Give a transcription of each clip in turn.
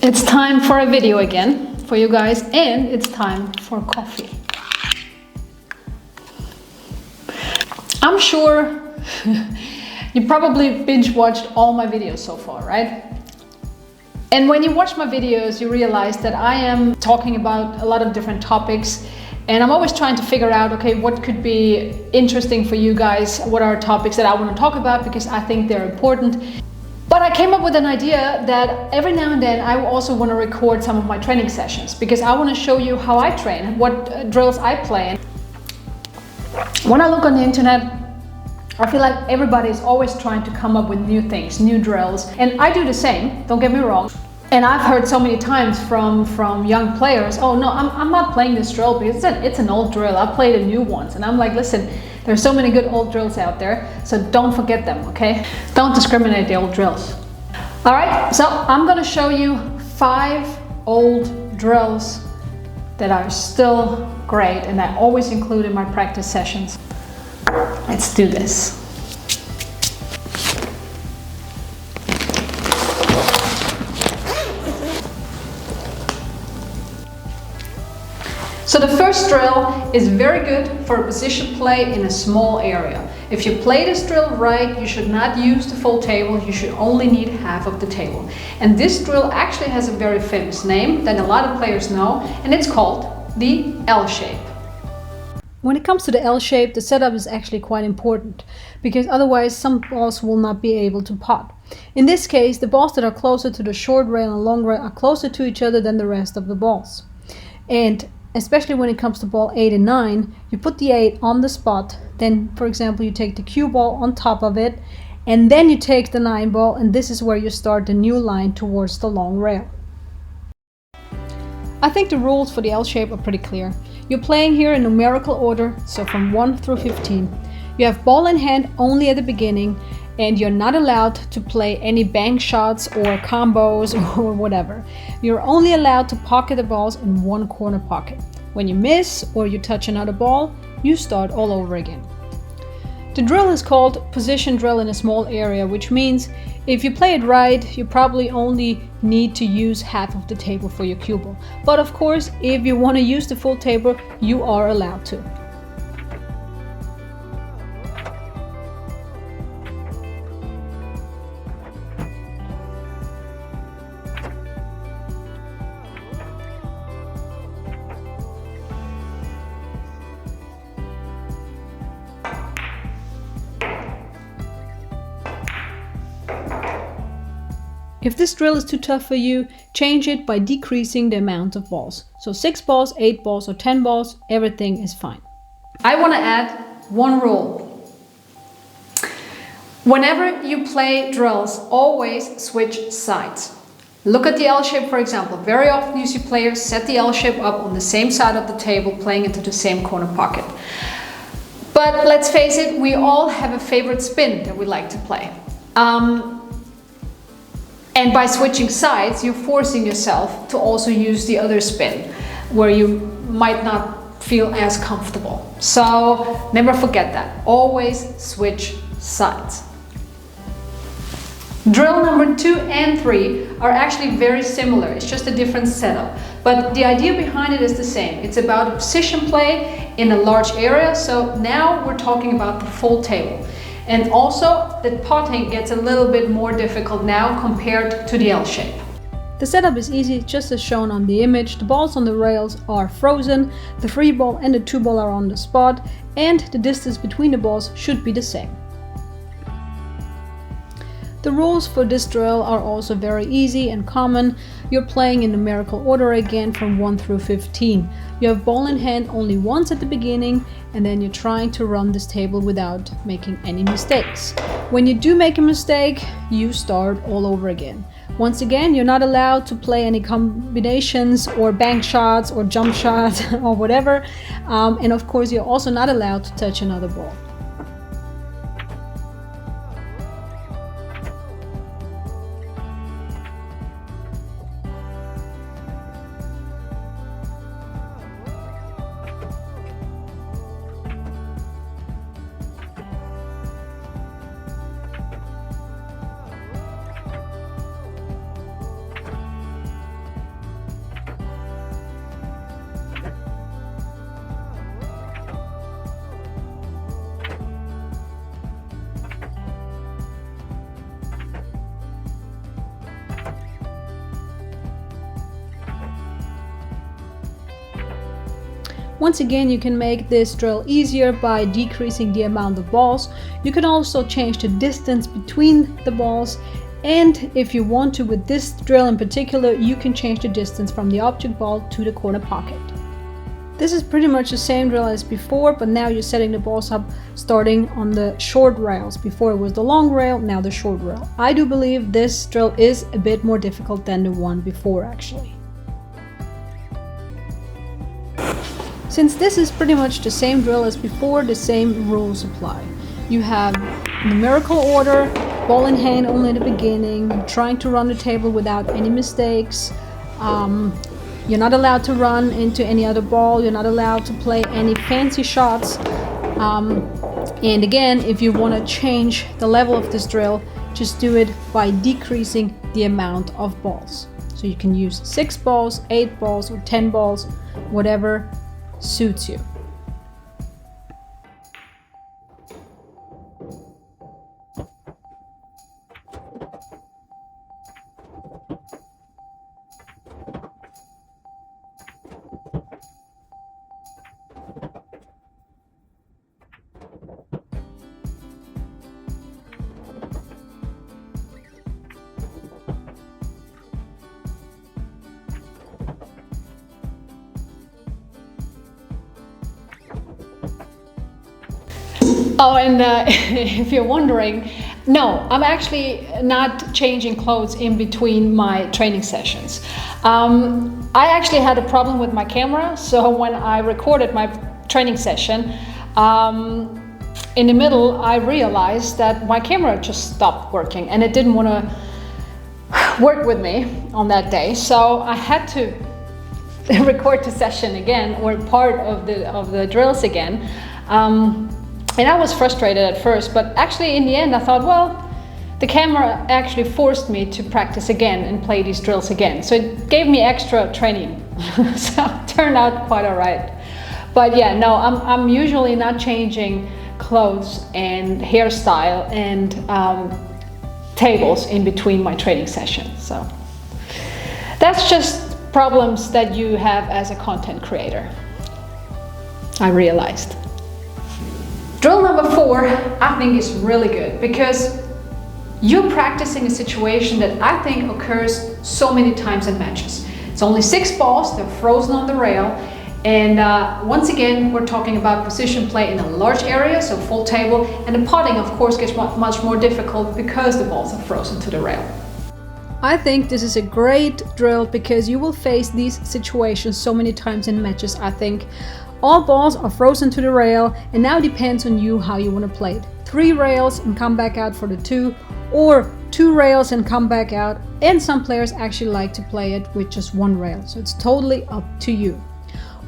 It's time for a video again for you guys, and it's time for coffee. I'm sure you probably binge watched all my videos so far, right? And when you watch my videos, you realize that I am talking about a lot of different topics, and I'm always trying to figure out, okay, what could be interesting for you guys? What are topics that I want to talk about because I think they're important? But I came up with an idea that every now and then I also want to record some of my training sessions because I want to show you how I train, what drills I play. When I look on the internet, I feel like everybody is always trying to come up with new things, new drills, and I do the same, don't get me wrong. And I've heard so many times from young players, oh no, I'm not playing this drill because it's an old drill, I played the new ones. And I'm like, listen, there's so many good old drills out there, so don't forget them, okay? Don't discriminate the old drills. All right, so I'm gonna show you 5 old drills that are still great and I always include in my practice sessions. Let's do this. So the first drill is very good for a position play in a small area. If you play this drill right, you should not use the full table, you should only need half of the table. And this drill actually has a very famous name that a lot of players know, and it's called the L shape. When it comes to the L shape, the setup is actually quite important because otherwise some balls will not be able to pot. In this case, the balls that are closer to the short rail and long rail are closer to each other than the rest of the balls. And especially when it comes to ball 8 and 9, you put the 8 on the spot, then for example you take the cue ball on top of it, and then you take the 9 ball, and this is where you start the new line towards the long rail. I think the rules for the L shape are pretty clear. You're playing here in numerical order, so from 1 through 15. You have ball in hand only at the beginning, and you're not allowed to play any bank shots or combos or whatever. You're only allowed to pocket the balls in one corner pocket. When you miss or you touch another ball, you start all over again. The drill is called position drill in a small area, which means if you play it right, you probably only need to use half of the table for your cue ball. But of course, if you want to use the full table, you are allowed to. If this drill is too tough for you, change it by decreasing the amount of balls. So 6 balls, 8 balls or 10 balls, everything is fine. I want to add one rule. Whenever you play drills, always switch sides. Look at the L shape, for example. Very often you see players set the L shape up on the same side of the table, playing into the same corner pocket. But let's face it, we all have a favorite spin that we like to play. And by switching sides, you're forcing yourself to also use the other spin, where you might not feel as comfortable. So never forget that. Always switch sides. Drill number 2 and 3 are actually very similar. It's just a different setup. But the idea behind it is the same. It's about a position play in a large area. So now we're talking about the full table. And also, the potting gets a little bit more difficult now compared to the L shape. The setup is easy, just as shown on the image. The balls on the rails are frozen, the 3 ball and the 2 ball are on the spot, and the distance between the balls should be the same. The rules for this drill are also very easy and common. You're playing in numerical order again from 1 through 15. You have ball in hand only once at the beginning, and then you're trying to run this table without making any mistakes. When you do make a mistake, you start all over again. Once again, you're not allowed to play any combinations or bank shots or jump shots or whatever. And of course, you're also not allowed to touch another ball. Once again, you can make this drill easier by decreasing the amount of balls. You can also change the distance between the balls, and if you want to, with this drill in particular, you can change the distance from the object ball to the corner pocket. This is pretty much the same drill as before, but now you're setting the balls up starting on the short rails. Before it was the long rail, now the short rail. I do believe this drill is a bit more difficult than the one before actually. Since this is pretty much the same drill as before, the same rules apply. You have numerical order, ball in hand only in the beginning, trying to run the table without any mistakes. You're not allowed to run into any other ball, you're not allowed to play any fancy shots. And again, if you want to change the level of this drill, just do it by decreasing the amount of balls. So you can use 6 balls, 8 balls, or 10 balls, whatever suits you. Oh, and if you're wondering, no, I'm actually not changing clothes in between my training sessions. I actually had a problem with my camera, so when I recorded my training session, in the middle I realized that my camera just stopped working and it didn't want to work with me on that day, so I had to record the session again, or part of the drills again. And I was frustrated at first, but actually in the end I thought, well, the camera actually forced me to practice again and play these drills again. So it gave me extra training. So it turned out quite all right. But yeah, no, I'm usually not changing clothes and hairstyle and tables in between my training sessions. So that's just problems that you have as a content creator, I realized. Drill number 4, I think, is really good because you're practicing a situation that I think occurs so many times in matches. It's only 6 balls, they're frozen on the rail, and once again we're talking about position play in a large area, so full table, and the potting of course gets much more difficult because the balls are frozen to the rail. I think this is a great drill because you will face these situations so many times in matches. I think all balls are frozen to the rail, and now it depends on you how you want to play it. 3 rails and come back out for the 2, or 2 rails and come back out, and some players actually like to play it with just 1 rail, so it's totally up to you.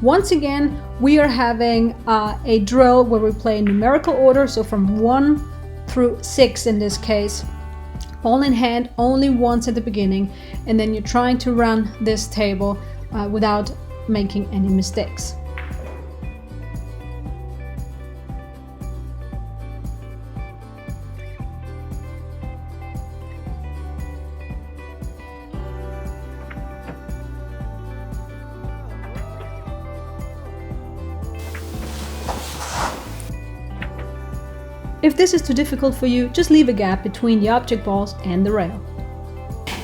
Once again, we are having a drill where we play in numerical order, so from 1 through 6 in this case, ball in hand only once at the beginning, and then you're trying to run this table without making any mistakes. If this is too difficult for you, just leave a gap between the object balls and the rail.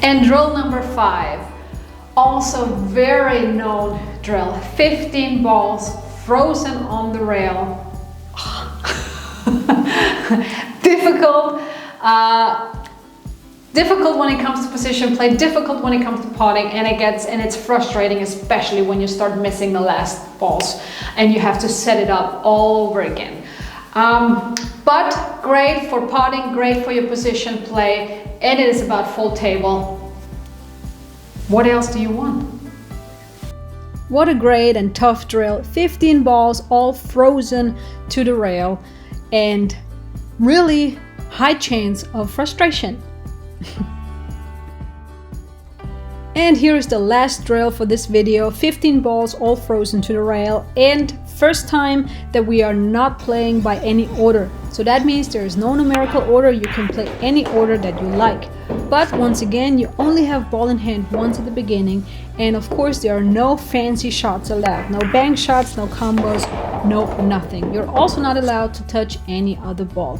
And drill number 5, also very known drill, 15 balls frozen on the rail. Difficult when it comes to position play, difficult when it comes to potting, and it's frustrating, especially when you start missing the last balls and you have to set it up all over again. But great for potting, great for your position play, and it is about full table. What else do you want? What a great and tough drill. 15 balls all frozen to the rail, and really high chance of frustration. And here is the last drill for this video. 15 balls all frozen to the rail, and first time that we are not playing by any order. So that means there is no numerical order, you can play any order that you like. But once again, you only have ball in hand once at the beginning, and of course there are no fancy shots allowed. No bank shots, no combos, no nothing. You're also not allowed to touch any other ball.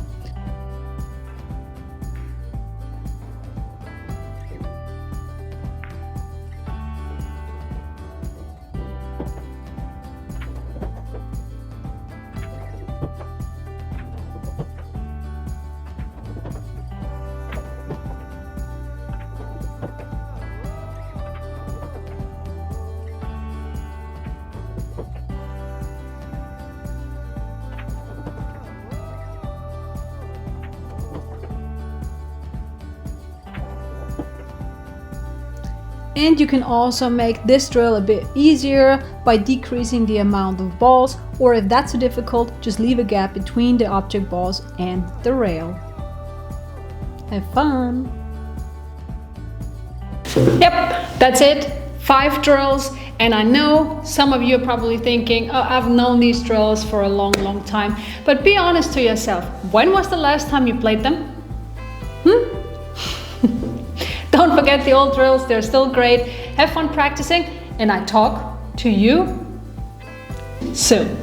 And you can also make this drill a bit easier by decreasing the amount of balls, or if that's too difficult, just leave a gap between the object balls and the rail. Have fun! Yep, that's it. 5 drills, and I know some of you are probably thinking, oh, I've known these drills for a long time. But be honest to yourself, when was the last time you played them? Don't forget the old drills, they're still great. Have fun practicing, and I talk to you soon.